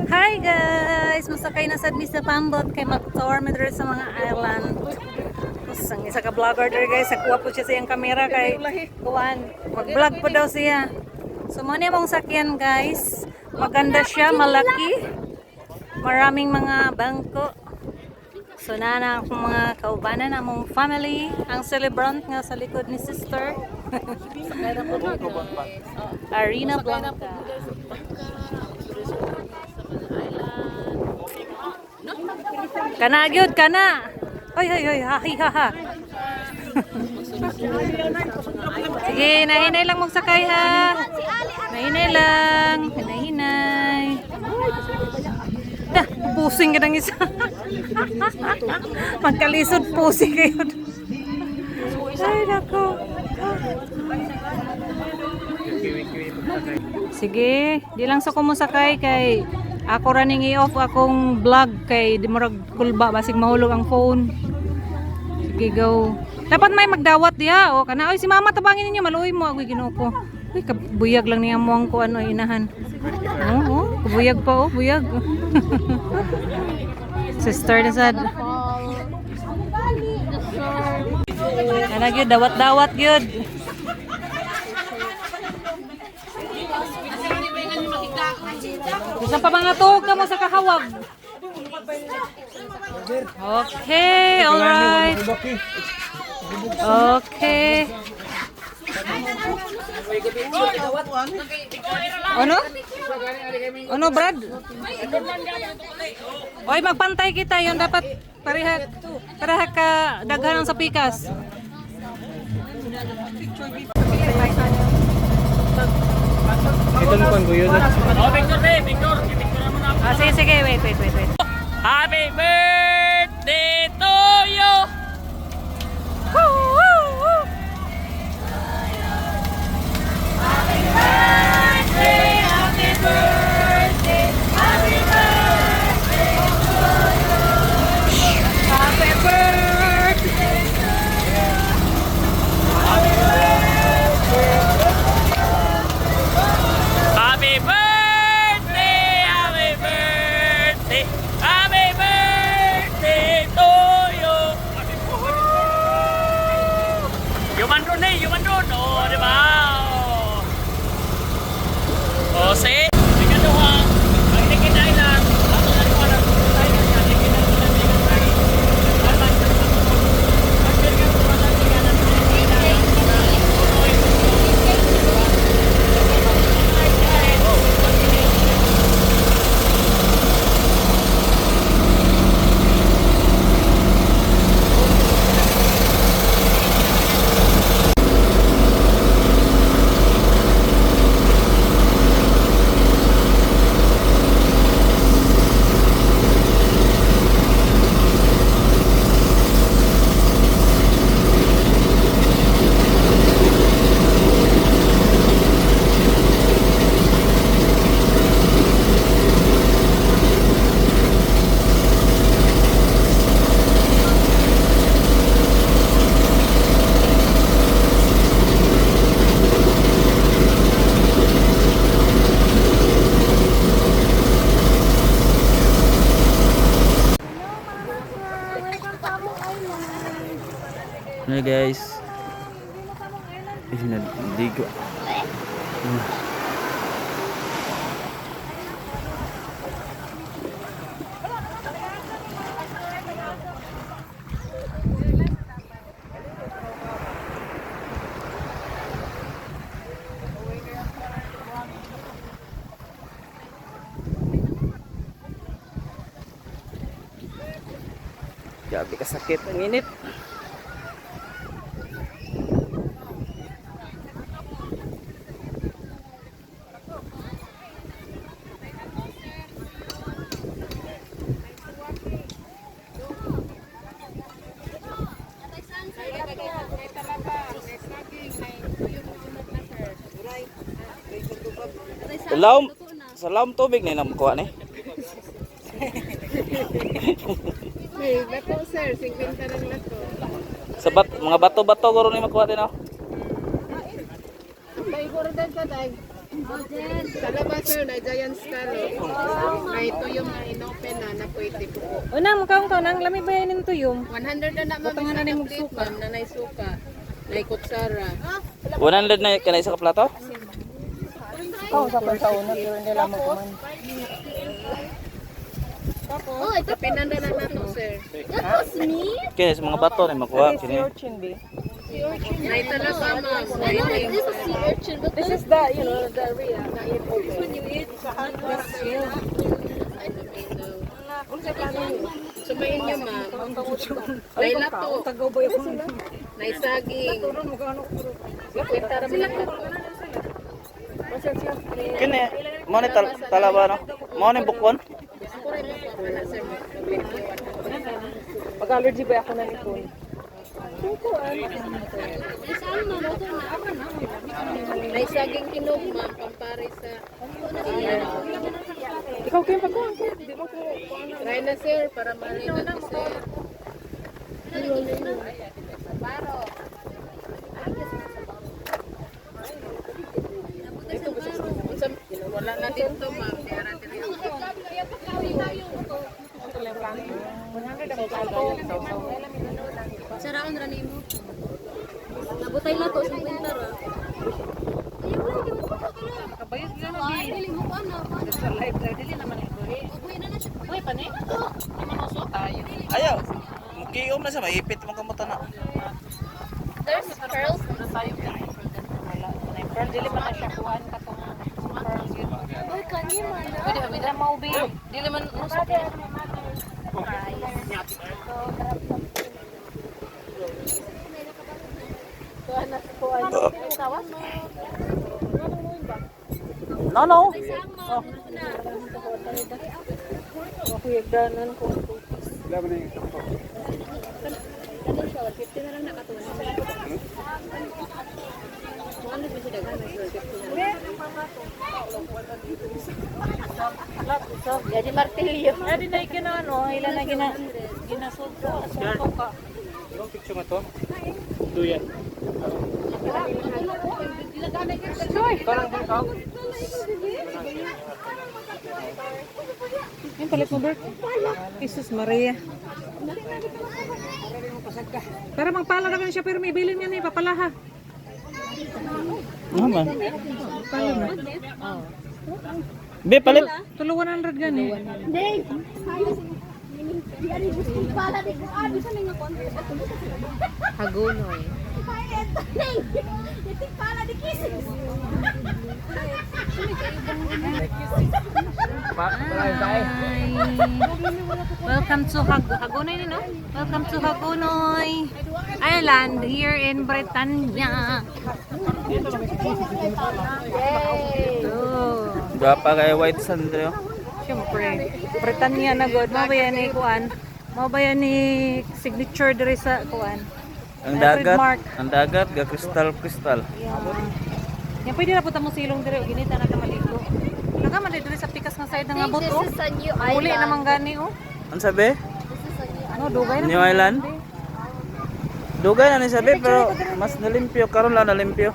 Hi guys! Masakay na sad mi sa pambot kay mag-tour mi diri sa mga island. Tapos ang isa ka vlogger diri guys, nakuha po siya sa iyang camera kay kuan. Mag-vlog po daw siya. So mo ni mong sakyan guys. Maganda siya, malaki. Maraming mga bangko. So na akong mga kaubanan among family, ang celebrant nga sa likod ni sister. Arena Blanca. Kana gyud kana. Hoy hoy hoy ha ha. Sige, nahinay lang mong sakay ha. Nahinay lang, nahinay. Dah, pusing ka ng isa. Magkalisod pusing kayo. Ay nako. Sige, di lang sa kumusakay kay ako running i-off akong vlog kay di murag kulba basig mahulog ang phone. Sige go. Dapat may magdawat diha o kana oy si mama tabangin ninyo maluoy mo agoy Ginoo ko. Uy kabuyag lang niya mo ang ko ano inahan. Oo, kabuyag pa oh, buyag. Sister na sad. Ana gyud dawat-dawat gyud. Gusto pa mga tuhog ka mo sa kahawag. Okay, alright. Okay. Ano? Ano, Brad? Oy, magpantay kita. Yun dapat pareha ka daghan sa pikas. Ito na pang guyo na. Oh, Victor, Victor. Victor naman ako. Sige, sige. Wait. Happy birthday to you. Happy birthday, happy birthday, happy birthday to you. Happy birthday. Happy birthday, happy birthday, happy birthday to you. Yuman doon, oh, di ba? Oh, say, tingnan mo ha, ang Nikit Island, ato na rin parang tayo niya, Nikit Island, Nikit Island. Nah guys, nadigo. Grabe kasakit ang init. Sa laom tubig na nakuha ni. May bato sir, 50 lang lato. Sa mga bato-bato guro ni makuha din oh. Tay guro din sa day. Sa labas sir, na giant scalo. May ito Una, mukhaong ka nang lami bayanin to yung. 100 na naman. Butangan na ning magsuka. Nanay suka. Nay kutsara. 100 na kanay sa plato? Oo, sa una, pero hindi lang mo kuman. Oh, ito pinanda na nato, sir. Kaya sa mga bato na makuha kini. Nay talaga, ma'am. This is the, you know, the area. When you eat, Sumayin niyo, ma'am. Nay lato. Nay saging. Kwenta ra sila ko. Kini mo ni talaba no. Mo ni bukon. Pag-allergy ba ako na nipon? Nay saging hinog, ma'am. Pampare sa... Ikaw kayo pagkuhan ko. Di mo ko... Try na, sir, para malinan na, sir. Wala na dito, ma'am. Kaya natin Saraon ra nimo. Nabutay na to sa pintar. Kabayot lang Ay, dili mo pa na. sa live na dili naman ito. Uy na na siya. Uy, pani. Naman tayo. Ayaw. Mukiom na sa maipit mo kamuta na. There's pearls. Pero dili man na siya kuhan ka tong Uy, kani man. pwede kami na maubi. Dili man usap. No, no. Ako yung danan ko. Jadi martilyo. Adi na ikina ano, ilan na ginasod ko. Asok ka. Yung picture mo to? Duyan. Yung palit mo, Bert. Jesus Maria. Para magpala na siya, pero may bilin nga na papalaha. Naman. Pala na. Be palit. Tulo 100 gani. Hagunoy. Welcome to Hagonoy, no? Welcome to Hagonoy Island here in Britannia. Oh, Gapa kay White Sand oh. syempre. Britannia na god. Mao ba yan ni kuan? Mao ba yan ni signature diri sa kuan? Ang Trademark. dagat, ang dagat ga crystal. Yan pwede na punta mo silong diri og ginita na ka maligo. Naga man diri sa pikas nga side nga boto. This is a new Uli island. naman gani oh. Ano sabi? Ano dugay na. New Island? Dugay na ni sabi pero mas nalimpyo karon lang nalimpyo.